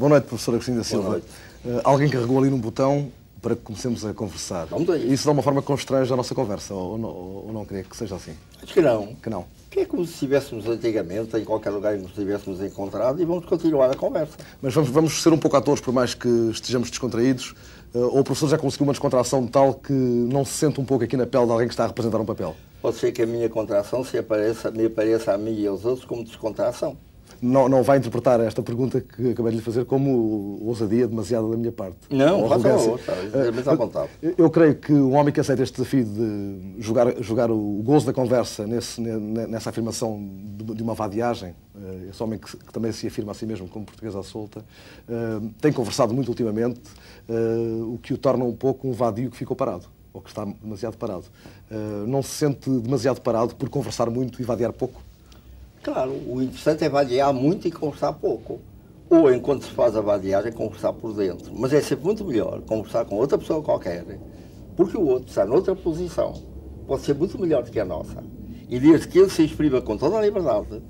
Boa noite, professor Agostinho da Silva. Boa noite. Alguém carregou ali num botão para que comecemos a conversar. Vamos aí. Isso de alguma forma constrange a nossa conversa, ou não queria que seja assim? Acho que não. Que não. Que é como se estivéssemos antigamente, em qualquer lugar em que nos tivéssemos encontrado, e vamos continuar a conversa. Mas vamos ser um pouco atores, por mais que estejamos descontraídos, ou o professor já conseguiu uma descontração tal que não se sente um pouco aqui na pele de alguém que está a representar um papel? Pode ser que a minha contração me apareça a mim e aos outros como descontração. Não vai interpretar esta pergunta que acabei de lhe fazer como ousadia demasiada da minha parte? Não, faça a outra, à vontade. Eu creio que um homem que aceita este desafio de jogar o gozo da conversa nessa afirmação de uma vadiagem, esse homem que também se afirma a si mesmo como português à solta, tem conversado muito ultimamente, o que o torna um pouco um vadio que ficou parado, ou que está demasiado parado. Não se sente demasiado parado por conversar muito e vadiar pouco? Claro, o interessante é vadiar muito e conversar pouco. Ou, enquanto se faz a vadiagem, conversar por dentro. Mas é sempre muito melhor conversar com outra pessoa qualquer, porque o outro está noutra posição, pode ser muito melhor do que a nossa. E desde que ele se exprima com toda a liberdade,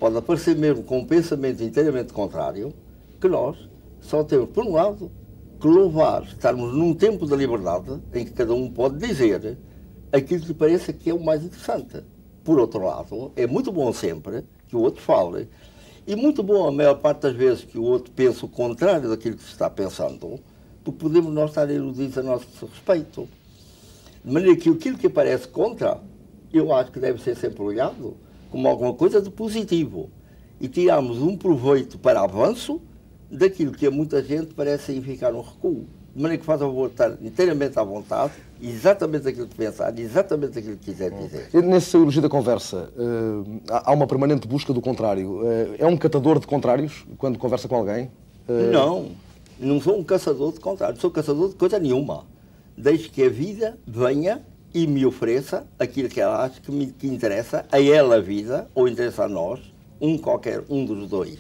pode aparecer mesmo com um pensamento inteiramente contrário, que nós só temos, por um lado, que louvar estarmos num tempo da liberdade em que cada um pode dizer aquilo que lhe pareça que é o mais interessante. Por outro lado, é muito bom sempre que o outro fale, e muito bom a maior parte das vezes que o outro pense o contrário daquilo que se está pensando, porque podemos nós estar iludidos a nosso respeito. De maneira que aquilo que aparece contra, eu acho que deve ser sempre olhado como alguma coisa de positivo, e tirarmos um proveito para avanço daquilo que a muita gente parece significar um recuo. De maneira que faz a favor de estar inteiramente à vontade, exatamente aquilo que pensar, exatamente aquilo que quiser dizer. E nesse seu elogio da conversa, há uma permanente busca do contrário. É um catador de contrários quando conversa com alguém? Não sou um caçador de contrários, sou caçador de coisa nenhuma. Desde que a vida venha e me ofereça aquilo que ela acha que interessa a ela a vida, ou interessa a nós, um dos dois.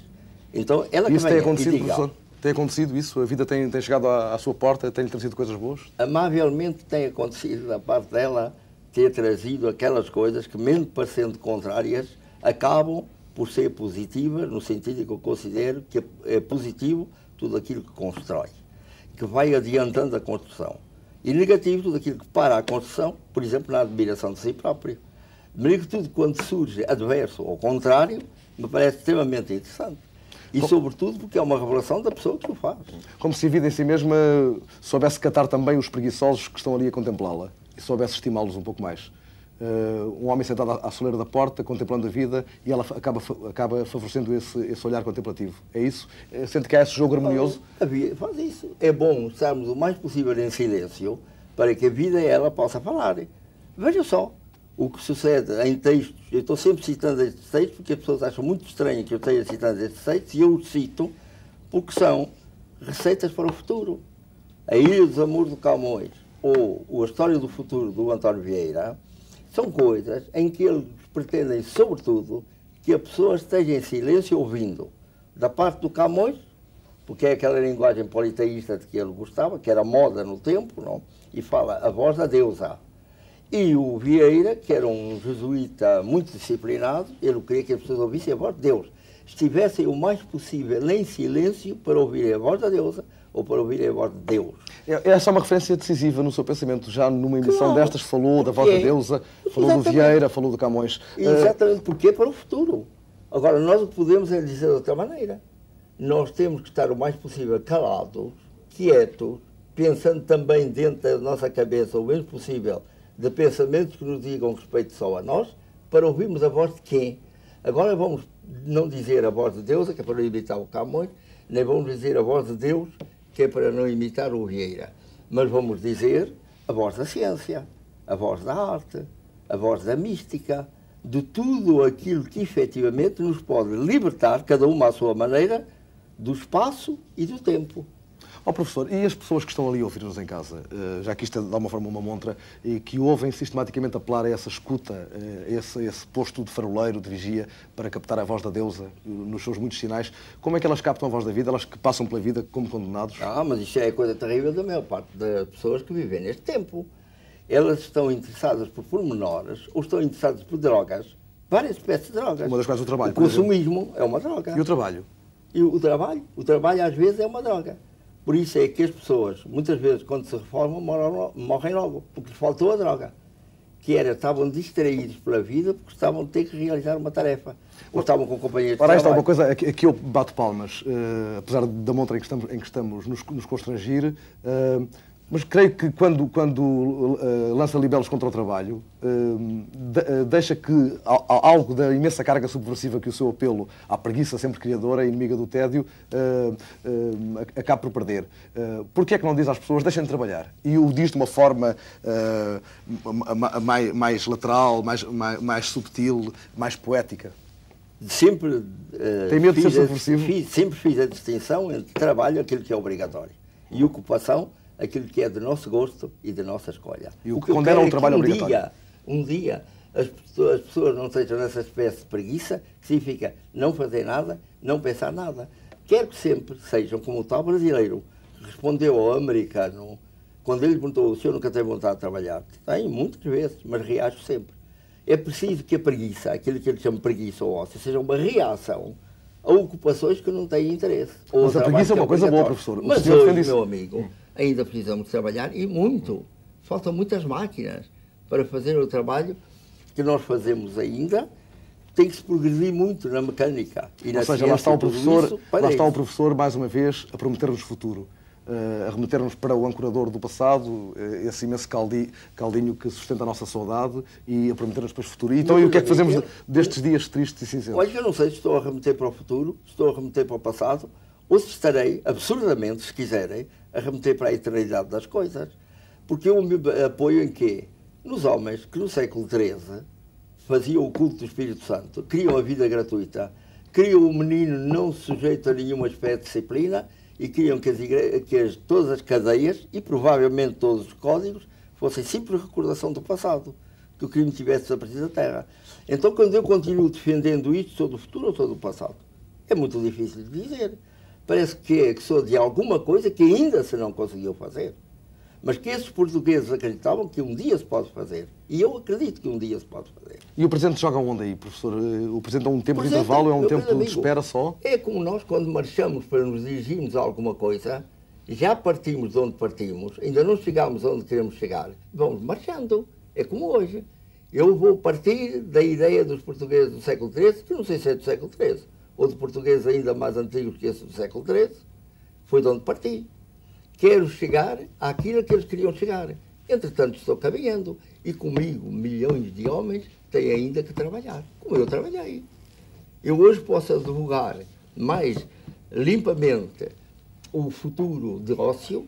Então, ela que isso tem venha acontecido, e diga, professor? Tem acontecido isso? A vida tem chegado à sua porta? Tem-lhe trazido coisas boas? Amavelmente tem acontecido da parte dela ter trazido aquelas coisas que, mesmo parecendo contrárias, acabam por ser positivas, no sentido que eu considero que é positivo tudo aquilo que constrói, que vai adiantando a construção. E negativo tudo aquilo que para a construção, por exemplo, na admiração de si próprio. De maneira que tudo quando surge adverso ou contrário, me parece extremamente interessante. E, sobretudo, porque é uma revelação da pessoa que o faz. Como se a vida em si mesma soubesse catar também os preguiçosos que estão ali a contemplá-la e soubesse estimá-los um pouco mais. Um homem sentado à soleira da porta, contemplando a vida, e ela acaba favorecendo esse olhar contemplativo. É isso? Sente que há esse jogo harmonioso? A vida faz isso. É bom estarmos o mais possível em silêncio para que a vida ela possa falar. Veja só o que sucede em textos. Eu estou sempre citando estes textos porque as pessoas acham muito estranho que eu esteja citando estes textos, e eu os cito porque são receitas para o futuro. A Ilha dos Amores do Camões ou A História do Futuro do António Vieira são coisas em que eles pretendem, sobretudo, que a pessoa esteja em silêncio ouvindo. Da parte do Camões, porque é aquela linguagem politeísta de que ele gostava, que era moda no tempo, não? E fala a voz da deusa. E o Vieira, que era um jesuíta muito disciplinado, ele queria que as pessoas ouvissem a voz de Deus, estivessem o mais possível em silêncio para ouvirem a voz da deusa ou para ouvirem a voz de Deus. Essa é uma referência decisiva no seu pensamento. Já numa emissão destas falou da voz da deusa, falou do Vieira, falou do Camões. Exatamente, porque é para o futuro. Agora, nós o que podemos é dizer de outra maneira. Nós temos que estar o mais possível calados, quietos, pensando também dentro da nossa cabeça o menos possível de pensamentos que nos digam respeito só a nós, para ouvirmos a voz de quem? Agora vamos não dizer a voz de Deus, que é para não imitar o Camões, nem vamos dizer a voz de Deus, que é para não imitar o Vieira, mas vamos dizer a voz da ciência, a voz da arte, a voz da mística, de tudo aquilo que efetivamente nos pode libertar, cada uma à sua maneira, do espaço e do tempo. Professor, e as pessoas que estão ali a ouvir-nos em casa, já que isto é de alguma forma uma montra, e que ouvem sistematicamente apelar a essa escuta, a esse posto de faroleiro, de vigia, para captar a voz da deusa, nos seus muitos sinais, como é que elas captam a voz da vida, elas que passam pela vida como condenados? Mas isto é a coisa terrível da maior parte das pessoas que vivem neste tempo. Elas estão interessadas por pormenores, ou estão interessadas por drogas, várias espécies de drogas. Uma das quais o trabalho. O consumismo é uma droga. E o trabalho? E o trabalho às vezes é uma droga. Por isso é que as pessoas, muitas vezes, quando se reformam, morrem logo, porque lhes faltou a droga. Que era, estavam distraídos pela vida porque estavam a ter que realizar uma tarefa. Ou estavam com companheiros de trabalho. Ora, esta é uma coisa, aqui eu bato palmas, apesar da montra em que estamos nos constrangir, mas creio que quando lança libelos contra o trabalho, deixa que algo da imensa carga subversiva que o seu apelo à preguiça sempre criadora, inimiga do tédio, acabe por perder. Porquê é que não diz às pessoas, deixem de trabalhar? E o diz de uma forma mais lateral, mais subtil, mais poética? Sempre, Tem medo de ser subversivo? Sempre fiz a distinção entre trabalho, aquilo que é obrigatório, e ocupação, aquilo que é de nosso gosto e de nossa escolha. E o que condena o trabalho obrigatório? Um dia as pessoas não estejam nessa espécie de preguiça, que significa não fazer nada, não pensar nada. Quero que sempre sejam como o tal brasileiro, que respondeu ao americano, quando ele lhe perguntou, o senhor nunca tem vontade de trabalhar? Tem, muitas vezes, mas reajo sempre. É preciso que a preguiça, aquilo que ele chama de preguiça ou ócio, seja uma reação a ocupações que não têm interesse. Mas a preguiça é uma coisa boa, professor. Mas hoje, meu amigo, ainda precisamos trabalhar e muito. Faltam muitas máquinas para fazer o trabalho que nós fazemos ainda. Tem que se progredir muito na mecânica e na ciência. Ou seja, lá está o professor, mais uma vez, a prometer-nos futuro. A remeter-nos para o ancorador do passado, esse imenso caldinho que sustenta a nossa saudade, e a prometer-nos para o futuro. E, então, e o que é que fazemos destes dias tristes e cinzentos? Olha, eu não sei se estou a remeter para o futuro, se estou a remeter para o passado, ou se estarei, absurdamente, se quiserem, a remeter para a eternidade das coisas. Porque eu me apoio em quê? Nos homens que no século XIII faziam o culto do Espírito Santo, criam a vida gratuita, criam o menino não sujeito a nenhuma espécie de disciplina e queriam que todas as cadeias e provavelmente todos os códigos fossem simples recordação do passado, que o crime tivesse desaparecido da Terra. Então, quando eu continuo defendendo isto, sou do futuro ou sou do passado? É muito difícil de dizer. Parece que sou de alguma coisa que ainda se não conseguiu fazer. Mas que esses portugueses acreditavam que um dia se pode fazer. E eu acredito que um dia se pode fazer. E o presente joga onde aí, professor? O presente é um tempo de intervalo, é um tempo de espera só? É como nós, quando marchamos para nos dirigirmos a alguma coisa, já partimos de onde partimos, ainda não chegámos onde queremos chegar, vamos marchando. É como hoje. Eu vou partir da ideia dos portugueses do século XIII, que não sei se é do século XIII, ou de portugueses ainda mais antigos que esse do século XIII, foi de onde parti. Quero chegar àquilo que eles queriam chegar. Entretanto, estou caminhando. E comigo, milhões de homens têm ainda que trabalhar, como eu trabalhei. Eu hoje posso advogar mais limpamente o futuro de ócio,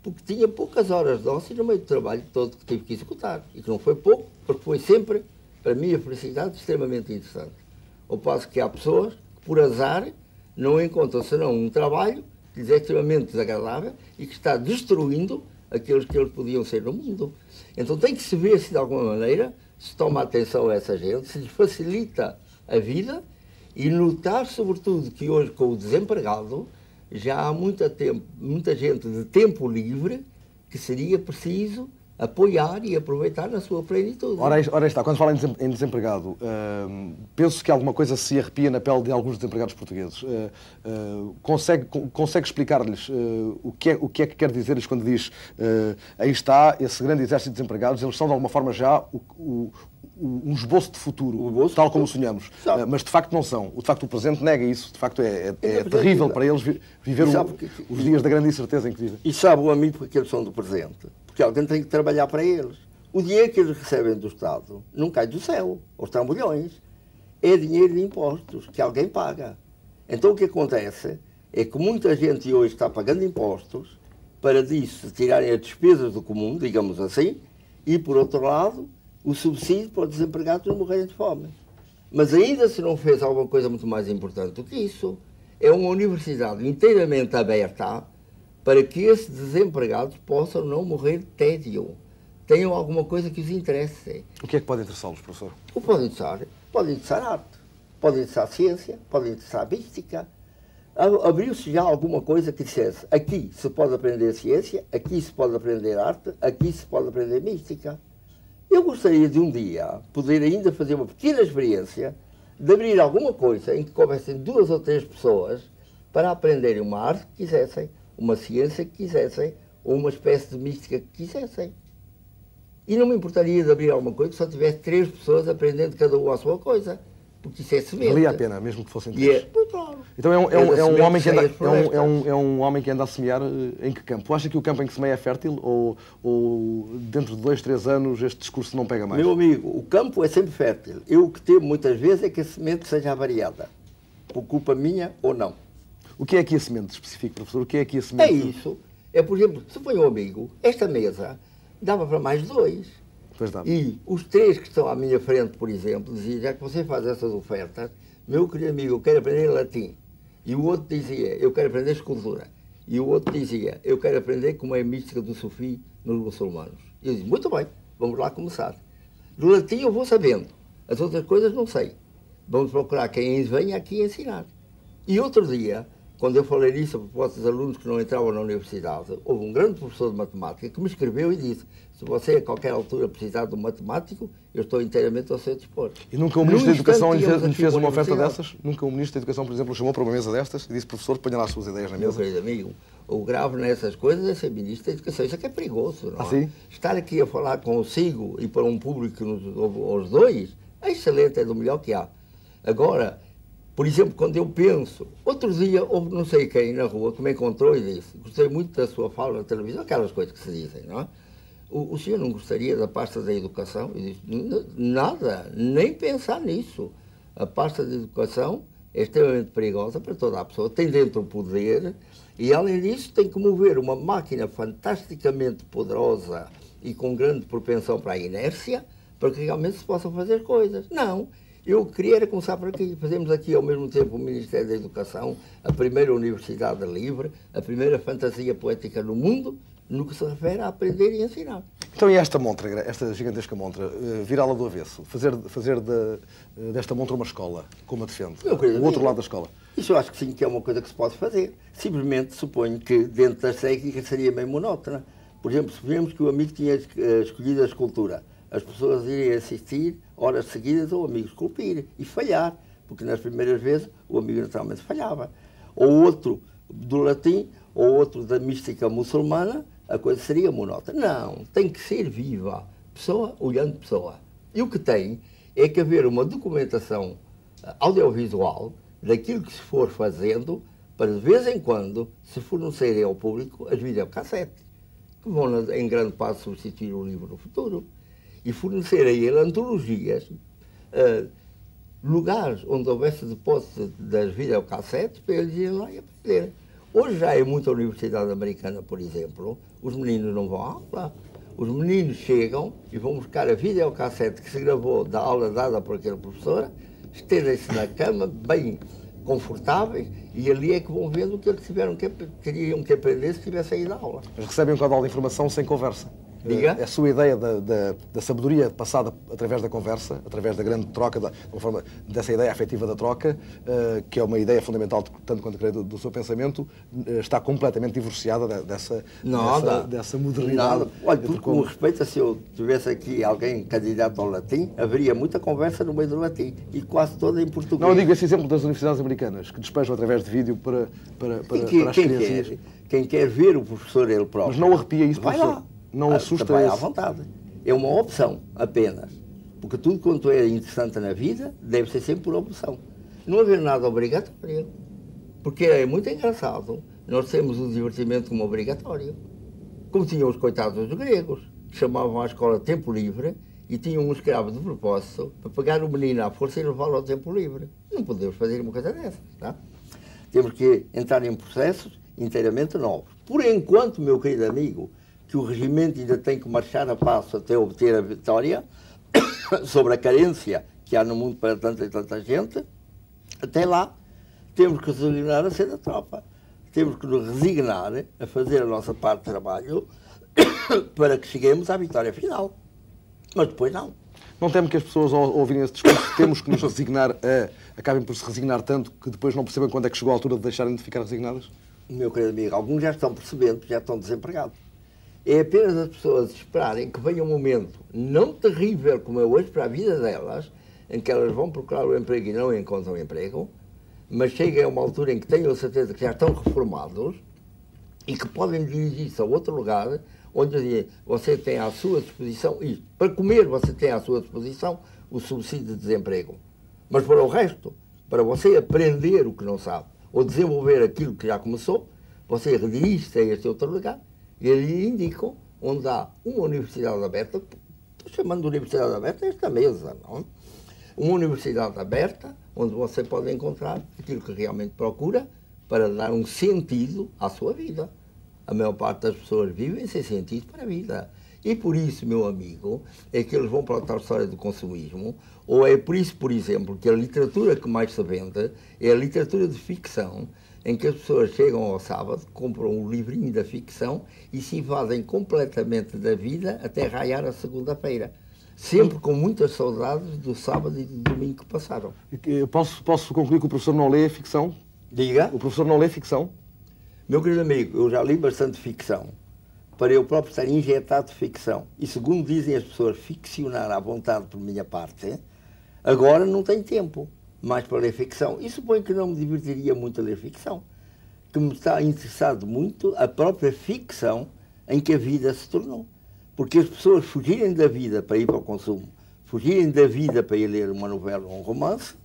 porque tinha poucas horas de ócio no meio do trabalho todo que tive que executar. E que não foi pouco, porque foi sempre, para mim, a felicidade extremamente interessante. Ao passo que há pessoas que, por azar, não encontram senão um trabalho que lhes é extremamente desagradável e que está destruindo aqueles que eles podiam ser no mundo. Então tem que se ver se de alguma maneira se toma atenção a essa gente, se lhes facilita a vida e notar sobretudo que hoje com o desempregado já há muita gente de tempo livre que seria preciso apoiar e aproveitar na sua plenitude. Ora está, quando fala em desempregado, penso que alguma coisa se arrepia na pele de alguns desempregados portugueses. Consegue explicar-lhes o que é que quer dizer-lhes quando diz aí está esse grande exército de desempregados, eles são de alguma forma já um esboço de futuro, tal como sonhamos. Mas de facto não são. De facto o presente nega isso. De facto é terrível para eles viver os dias da grande incerteza em que vivem. E sabe o amigo porque eles são do presente? Porque alguém tem que trabalhar para eles. O dinheiro que eles recebem do Estado não cai do céu, ou estão milhões. É dinheiro de impostos que alguém paga. Então o que acontece é que muita gente hoje está pagando impostos para disso tirarem as despesas do comum, digamos assim, e por outro lado o subsídio para os desempregados não morrerem de fome. Mas ainda se não fez alguma coisa muito mais importante do que isso, é uma universidade inteiramente aberta para que esses desempregados possam não morrer de tédio, tenham alguma coisa que os interesse. O que é que pode interessá-los, professor? O que pode interessar? Pode interessar arte, pode interessar ciência, pode interessar mística. Abriu-se já alguma coisa que dissesse, aqui se pode aprender ciência, aqui se pode aprender arte, aqui se pode aprender mística. Eu gostaria de um dia poder ainda fazer uma pequena experiência de abrir alguma coisa em que coubessem 2 ou 3 pessoas para aprenderem uma arte que quisessem, uma ciência que quisessem, ou uma espécie de mística que quisessem. E não me importaria de abrir alguma coisa que só tivesse 3 pessoas aprendendo cada uma a sua coisa, porque isso é semente. Valia a pena, mesmo que fossem 3. Claro. Então é um homem que anda, é um homem que anda a semear em que campo? Acha que o campo em que semeia é fértil ou dentro de 2, 3 anos este discurso não pega mais? Meu amigo, o campo é sempre fértil. Eu o que temo muitas vezes é que a semente seja avariada, por culpa minha ou não. O que é aqui a semente específico, professor? O que é aqui a semente? É isso. É, por exemplo, se põe um amigo, esta mesa dava para mais 2. Pois dá. E os 3 que estão à minha frente, por exemplo, diziam, já que você faz essas ofertas, meu querido amigo, eu quero aprender latim. E o outro dizia, eu quero aprender escultura. E o outro dizia, eu quero aprender como é a mística do Sufi nos muçulmanos. E eu disse, muito bem, vamos lá começar. Do latim eu vou sabendo, as outras coisas não sei. Vamos procurar quem venha aqui ensinar. E outro dia, quando eu falei nisso a propósito dos alunos que não entravam na universidade, houve um grande professor de matemática que me escreveu e disse, se você a qualquer altura precisar de um matemático, eu estou inteiramente ao seu dispor. E nunca o Ministro da Educação lhe fez uma oferta dessas? Nunca o Ministro da Educação, por exemplo, chamou para uma mesa destas e disse, professor, ponha lá as suas ideias na mesa? Meu querido amigo, o grave nessas coisas é ser Ministro da Educação. Isso é que é perigoso, não é? Sim? Estar aqui a falar consigo e para um público que nos ouve os dois, é excelente, é do melhor que há. Agora, por exemplo, quando eu penso, outro dia houve não sei quem na rua que me encontrou e disse, gostei muito da sua fala na televisão, aquelas coisas que se dizem, não é? O senhor não gostaria da pasta da educação? Eu disse, nada, nem pensar nisso. A pasta da educação é extremamente perigosa para toda a pessoa, tem dentro o poder e, além disso, tem que mover uma máquina fantasticamente poderosa e com grande propensão para a inércia para que realmente se possam fazer coisas. Não. Eu queria era começar por aqui. Fazemos aqui ao mesmo tempo o Ministério da Educação, a primeira universidade livre, a primeira fantasia poética no mundo, no que se refere a aprender e ensinar. Então e esta montra, esta gigantesca montra, virá-la do avesso, fazer desta montra uma escola, como a defende, o outro lado da escola? Isso eu acho que sim, que é uma coisa que se pode fazer. Simplesmente suponho que dentro das técnicas seria meio monótona. Por exemplo, suponhamos que o amigo tinha escolhido a escultura. As pessoas iriam assistir horas seguidas ao amigo esculpir e falhar, porque nas primeiras vezes o amigo naturalmente falhava. Ou outro do latim, ou outro da mística muçulmana, a coisa seria monótona. Não, tem que ser viva, pessoa olhando pessoa. E o que tem é que haver uma documentação audiovisual daquilo que se for fazendo, para de vez em quando se fornecerem ao público as videocassetes, que vão em grande parte substituir o livro no futuro, e fornecer a ele antologias, lugares onde houvesse depósito das videocassetes para eles irem lá e aprender. Hoje já é muita universidade americana, por exemplo, os meninos não vão à aula. Os meninos chegam e vão buscar a videocassete que se gravou da aula dada por aquele professor, estendem-se na cama, bem confortáveis, e ali é que vão vendo o que eles queriam que aprender se tivessem ido à aula. Mas recebem um caudal de informação sem conversa. Diga? A sua ideia da sabedoria passada através da conversa, através da grande troca, dessa ideia afetiva da troca, que é uma ideia fundamental, tanto quanto creio, do seu pensamento, está completamente divorciada dessa modernidade. Nada. Olha, porque com respeito, se eu tivesse aqui alguém candidato ao latim, haveria muita conversa no meio do latim, e quase toda em português. Não, eu digo esse exemplo das universidades americanas, que despejam através de vídeo para as crianças. Quem quer ver o professor ele próprio. Mas não arrepia isso, vai professor? lá. Não assusta vai isso? à vontade. É uma opção apenas. Porque tudo quanto é interessante na vida deve ser sempre por opção. Não haver nada obrigatório. Porque é muito engraçado. Nós temos o divertimento como obrigatório. Como tinham os coitados dos gregos, que chamavam à escola tempo livre e tinham um escravo de propósito para pegar o menino à força e levá-lo ao tempo livre. Não podemos fazer uma coisa dessas. Tá? Temos que entrar em processos inteiramente novos. Por enquanto, meu querido amigo, que o regimento ainda tem que marchar a passo até obter a vitória sobre a carência que há no mundo para tanta e tanta gente, até lá temos que resignar a ser da tropa. Temos que nos resignar a fazer a nossa parte de trabalho para que cheguemos à vitória final. Mas depois não. Não temo que as pessoas, ao ouvirem esse discurso, temos que nos resignar acabem por se resignar tanto que depois não percebam quando é que chegou a altura de deixarem de ficar resignadas? Meu querido amigo, alguns já estão percebendo que já estão desempregados. É apenas as pessoas esperarem que venha um momento não terrível como é hoje para a vida delas, em que elas vão procurar o emprego e não encontram emprego, mas cheguem a uma altura em que tenham a certeza que já estão reformados e que podem dirigir-se a outro lugar, onde você tem à sua disposição, e para comer você tem à sua disposição o subsídio de desemprego. Mas para o resto, para você aprender o que não sabe, ou desenvolver aquilo que já começou, você redirige-se a este outro lugar e eles lhe indicam onde há uma universidade aberta, estou chamando de universidade aberta esta mesa, não? Uma universidade aberta, onde você pode encontrar aquilo que realmente procura para dar um sentido à sua vida. A maior parte das pessoas vivem sem sentido para a vida. E por isso, meu amigo, é que eles vão para a tal história do consumismo, ou é por isso, por exemplo, que a literatura que mais se vende é a literatura de ficção, em que as pessoas chegam ao sábado, compram um livrinho da ficção e se evadem completamente da vida até raiar a segunda-feira. Sempre com muitas saudades do sábado e do domingo que passaram. Posso concluir que o professor não lê ficção? Diga. O professor não lê ficção? Meu querido amigo, eu já li bastante ficção, para eu próprio estar injetado de ficção. E segundo dizem as pessoas, ficcionar à vontade por minha parte, agora não tenho tempo mais para ler ficção. E suponho que não me divertiria muito a ler ficção, que me está interessado muito a própria ficção em que a vida se tornou. Porque as pessoas fugirem da vida para ir para o consumo, fugirem da vida para ir ler uma novela ou um romance,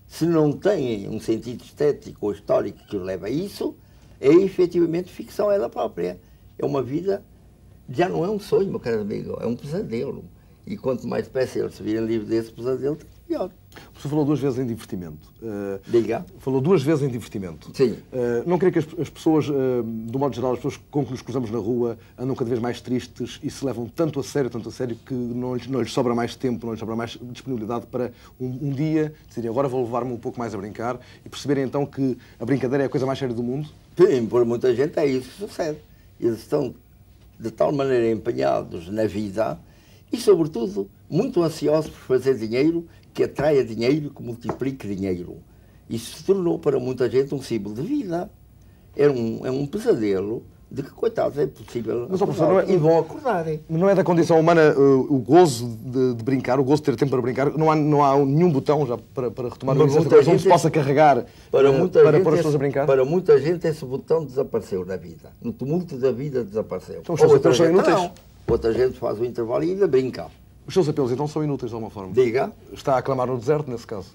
se não têm um sentido estético ou histórico que os leva a isso, é efetivamente ficção ela própria. É uma vida, já não é um sonho, meu caro amigo, é um pesadelo. E quanto mais depressa eles se virem livres desse pesadelo, pior. O professor falou duas vezes em divertimento. Diga. Falou duas vezes em divertimento. Sim. Não creio que as pessoas, do modo geral, as pessoas com que nos cruzamos na rua andam cada vez mais tristes e se levam tanto a sério, que não lhes sobra mais tempo, não lhes sobra mais disponibilidade para um dia decidirem agora vou levar-me um pouco mais a brincar e perceberem então que a brincadeira é a coisa mais séria do mundo? Sim, por muita gente é isso que sucede. Eles estão de tal maneira empenhados na vida e, sobretudo, muito ansiosos por fazer dinheiro, que atraia dinheiro, que multiplique dinheiro. Isso se tornou para muita gente um símbolo de vida. É um pesadelo de que, coitados, é possível mas, professor, e vão acordarem. Não é da condição humana o gozo de brincar, o gozo de ter tempo para brincar? Não há nenhum botão já para retomar o exercício onde se possa carregar para pôr as pessoas a brincar? Para muita gente esse botão desapareceu na vida. No tumulto da vida desapareceu. Então, os apelos são inúteis? Não. Outra gente faz o intervalo e ainda brinca. Os seus apelos então são inúteis de alguma forma? Diga. Está a clamar no deserto, nesse caso?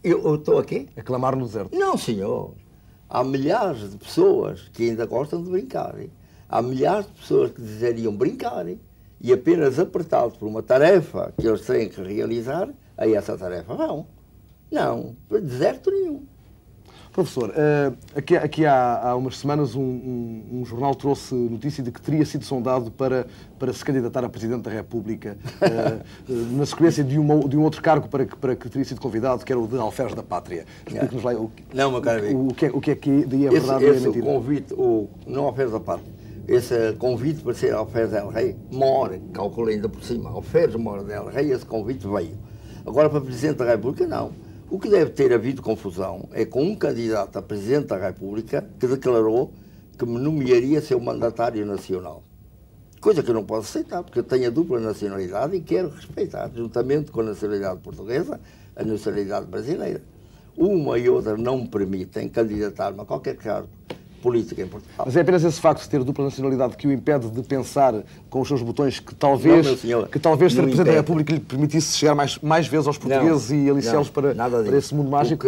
Eu estou aqui? A clamar no deserto? Não, senhor. Há milhares de pessoas que ainda gostam de brincar. Há milhares de pessoas que desejariam brincar e apenas apertados por uma tarefa que eles têm que realizar, a essa tarefa vão. Não, para deserto nenhum. Professor, aqui há umas semanas um jornal trouxe notícia de que teria sido sondado para se candidatar a Presidente da República, na sequência de um outro cargo para que teria sido convidado, que era o de Alferes da Pátria. Explique-nos lá não, meu caro amigo. O que é que daí é verdade e é mentira. Esse convite, não Alferes da Pátria, esse convite para ser Alferes del Rei, mora, calculei ainda por cima, Alferes mora del Rei, esse convite veio. Agora para Presidente da República, não. O que deve ter havido confusão é com um candidato a Presidente da República que declarou que me nomearia seu mandatário nacional. Coisa que eu não posso aceitar, porque eu tenho a dupla nacionalidade e quero respeitar, juntamente com a nacionalidade portuguesa, a nacionalidade brasileira. Uma e outra não me permitem candidatar-me a qualquer cargo político em Portugal. Mas é apenas esse facto de ter dupla nacionalidade que o impede de pensar com os seus botões que talvez ser Presidente da República lhe permitisse chegar mais vezes aos portugueses e aliciá-los para esse mundo mágico?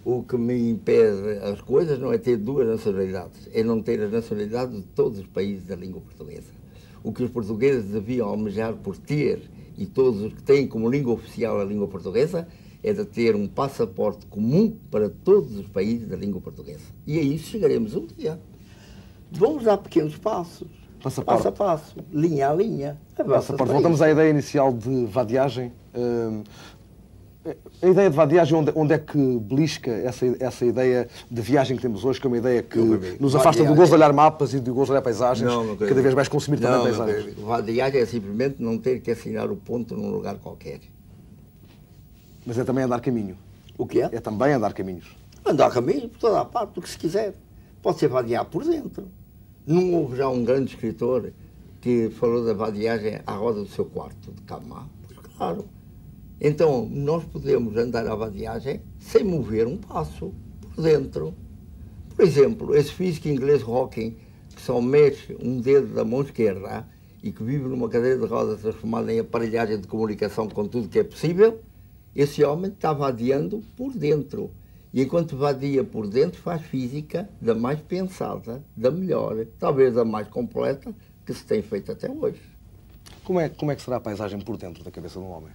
O que me impede as coisas não é ter duas nacionalidades, é não ter a nacionalidade de todos os países da língua portuguesa. O que os portugueses deviam almejar por ter, e todos os que têm como língua oficial a língua portuguesa, é de ter um passaporte comum para todos os países da língua portuguesa. E a isso chegaremos um dia. Vamos dar pequenos passos, passo a passo, linha a linha. Passaporte. Voltamos à ideia inicial de vadiagem. A ideia de vadiagem, onde é que belisca essa ideia de viagem que temos hoje, que é uma ideia que nos afasta do gozo de olhar mapas e do gozo de olhar paisagens, cada vez mais consumir também paisagens? Vadiagem é simplesmente não ter que assinar o ponto num lugar qualquer. Mas é também andar caminho. O que é? É também andar caminhos. Andar caminho por toda a parte, do que se quiser. Pode ser vadiar por dentro. Não houve já um grande escritor que falou da vadiagem à roda do seu quarto de cama? Pois claro. Então, nós podemos andar à vadiagem sem mover um passo. Por por dentro. Por exemplo, esse físico inglês Hawking, que só mexe um dedo da mão esquerda e que vive numa cadeira de rodas transformada em aparelhagem de comunicação com tudo que é possível, esse homem está vadiando por dentro. E enquanto vadia por dentro, faz física da mais pensada, da melhor, talvez da mais completa que se tem feito até hoje. Como é que será a paisagem por dentro da cabeça de um homem?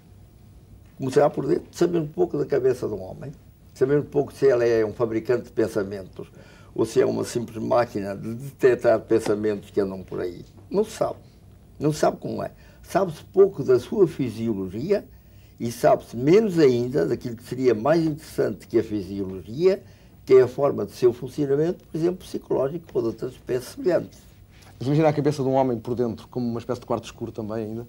Como será por dentro? Sabendo um pouco da cabeça de um homem, sabendo um pouco se ele é um fabricante de pensamentos ou se é uma simples máquina de detectar pensamentos que andam por aí. Não se sabe. Não se sabe como é. Sabe-se pouco da sua fisiologia e sabe-se menos ainda daquilo que seria mais interessante que a fisiologia, que é a forma de seu funcionamento, por exemplo, psicológico ou de outras espécies semelhantes. Mas imagina a cabeça de um homem por dentro como uma espécie de quarto escuro também ainda?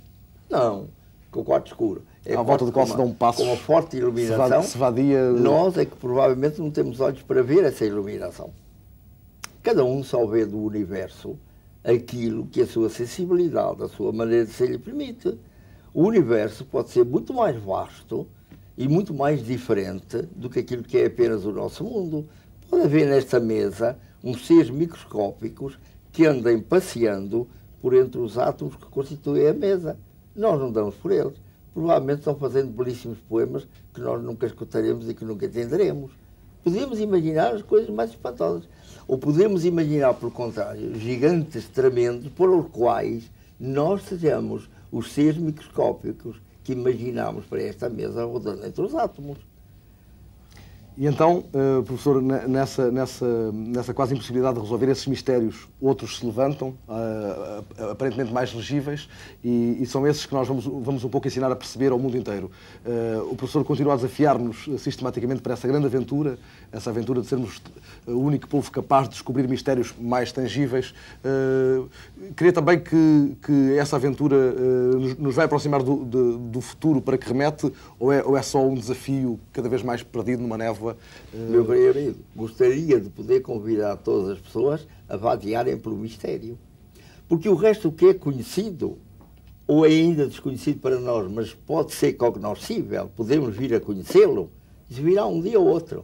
Não, com o quarto escuro. É à volta do qual se dão passos. Com uma forte iluminação, se vadia... nós é que provavelmente não temos olhos para ver essa iluminação. Cada um só vê do universo aquilo que a sua sensibilidade, a sua maneira de ser lhe permite. O universo pode ser muito mais vasto e muito mais diferente do que aquilo que é apenas o nosso mundo. Pode haver nesta mesa uns seres microscópicos que andem passeando por entre os átomos que constituem a mesa. Nós não damos por eles. Provavelmente estão fazendo belíssimos poemas que nós nunca escutaremos e que nunca entenderemos. Podemos imaginar as coisas mais espantosas. Ou podemos imaginar, pelo contrário, gigantes tremendos pelos quais nós sejamos os seres microscópicos que imaginamos para esta mesa rodando entre os átomos. E então, professor, nessa quase impossibilidade de resolver esses mistérios, outros se levantam, aparentemente mais legíveis, e são esses que nós vamos um pouco ensinar a perceber ao mundo inteiro. O professor continua a desafiar-nos sistematicamente para essa grande aventura, essa aventura de sermos o único povo capaz de descobrir mistérios mais tangíveis. Queria também que essa aventura nos vai aproximar do futuro para que remete, ou é só um desafio cada vez mais perdido numa névoa? Meu querido amigo, gostaria de poder convidar todas as pessoas a vadiarem pelo mistério. Porque o resto que é conhecido, ou é ainda desconhecido para nós, mas pode ser cognoscível, podemos vir a conhecê-lo, isso virá um dia ou outro.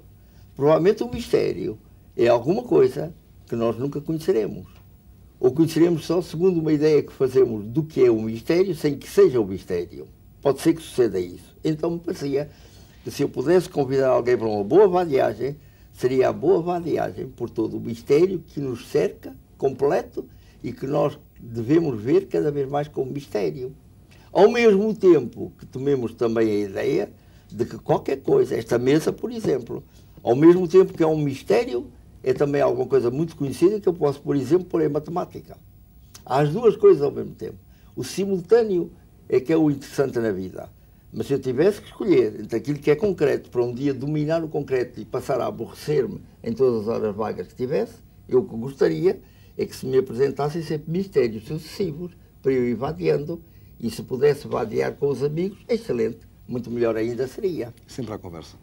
Provavelmente o mistério é alguma coisa que nós nunca conheceremos. Ou conheceremos só segundo uma ideia que fazemos do que é o mistério, sem que seja o mistério. Pode ser que suceda isso. Então me parecia que se eu pudesse convidar alguém para uma boa vadiagem, seria a boa vadiagem por todo o mistério que nos cerca, completo, e que nós devemos ver cada vez mais como mistério. Ao mesmo tempo que tomemos também a ideia de que qualquer coisa, esta mesa, por exemplo, ao mesmo tempo que é um mistério, é também alguma coisa muito conhecida que eu posso, por exemplo, pôr em matemática. Há as duas coisas ao mesmo tempo. O simultâneo é que é o interessante na vida. Mas se eu tivesse que escolher entre aquilo que é concreto para um dia dominar o concreto e passar a aborrecer-me em todas as horas vagas que tivesse, eu o que gostaria é que se me apresentassem sempre mistérios sucessivos para eu ir vadiando, e se pudesse vadiar com os amigos, excelente, muito melhor ainda seria. Sempre à conversa.